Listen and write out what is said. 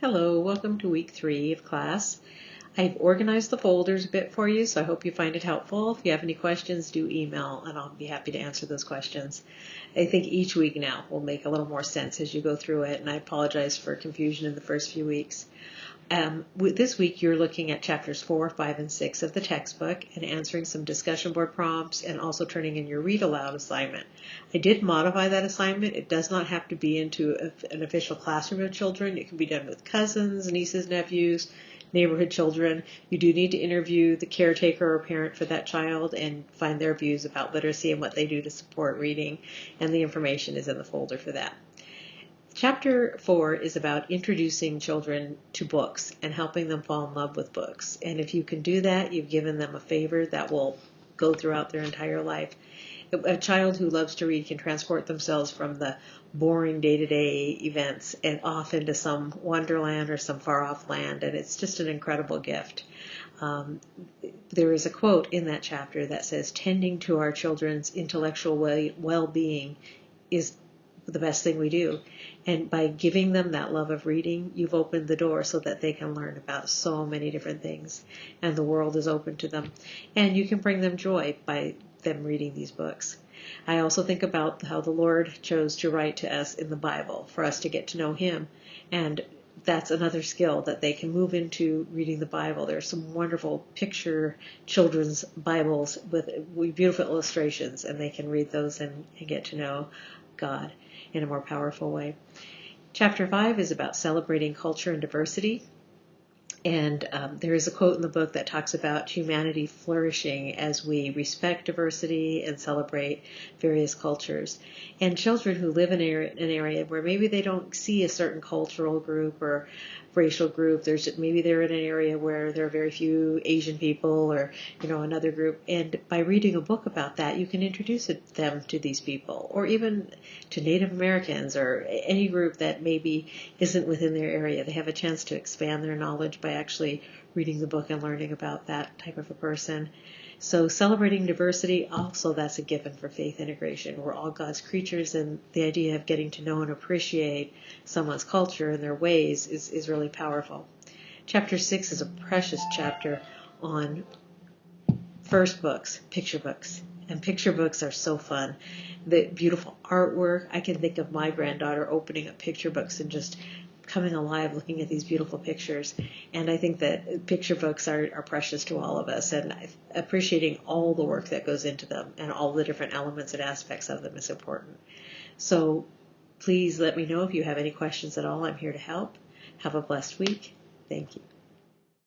Hello, welcome to week 3 of class. I've organized the folders a bit for you, so I hope you find it helpful. If you have any questions, do email, and I'll be happy to answer those questions. I think each week now will make a little more sense as you go through it, and I apologize for confusion in the first few weeks. This week, you're looking at chapters 4, 5, and 6 of the textbook and answering some discussion board prompts and also turning in your read aloud assignment. I did modify that assignment. It does not have to be into an official classroom of children. It can be done with cousins, nieces, nephews, neighborhood children. You do need to interview the caretaker or parent for that child and find their views about literacy and what they do to support reading, and the information is in the folder for that. Chapter 4 is about introducing children to books and helping them fall in love with books. And if you can do that, you've given them a favor that will go throughout their entire life. A child who loves to read can transport themselves from the boring day-to-day events and off into some wonderland or some far-off land, and it's just an incredible gift. There is a quote in that chapter that says, "Tending to our children's intellectual well-being is the best thing we do." And by giving them that love of reading, you've opened the door so that they can learn about so many different things, and the world is open to them. And you can bring them joy by them reading these books. I also think about how the Lord chose to write to us in the Bible for us to get to know Him, and that's another skill that they can move into reading the Bible. There are some wonderful picture children's Bibles with beautiful illustrations, and they can read those and get to know God in a more powerful way. Chapter 5 is about celebrating culture and diversity. And there is a quote in the book that talks about humanity flourishing as we respect diversity and celebrate various cultures. And children who live in an area where maybe they don't see a certain cultural group or racial group, maybe they're in an area where there are very few Asian people or another group. And by reading a book about that, you can introduce them to these people, or even to Native Americans or any group that maybe isn't within their area. They have a chance to expand their knowledge by actually reading the book and learning about that type of a person. So celebrating diversity, also that's a given for faith integration. We're all God's creatures, and the idea of getting to know and appreciate someone's culture and their ways is really powerful. Chapter 6 is a precious chapter on first books, picture books. And picture books are so fun. The beautiful artwork. I can think of my granddaughter opening up picture books and just coming alive looking at these beautiful pictures. And I think that picture books are precious to all of us, and appreciating all the work that goes into them and all the different elements and aspects of them is important. So please let me know if you have any questions at all. I'm here to help. Have a blessed week. Thank you.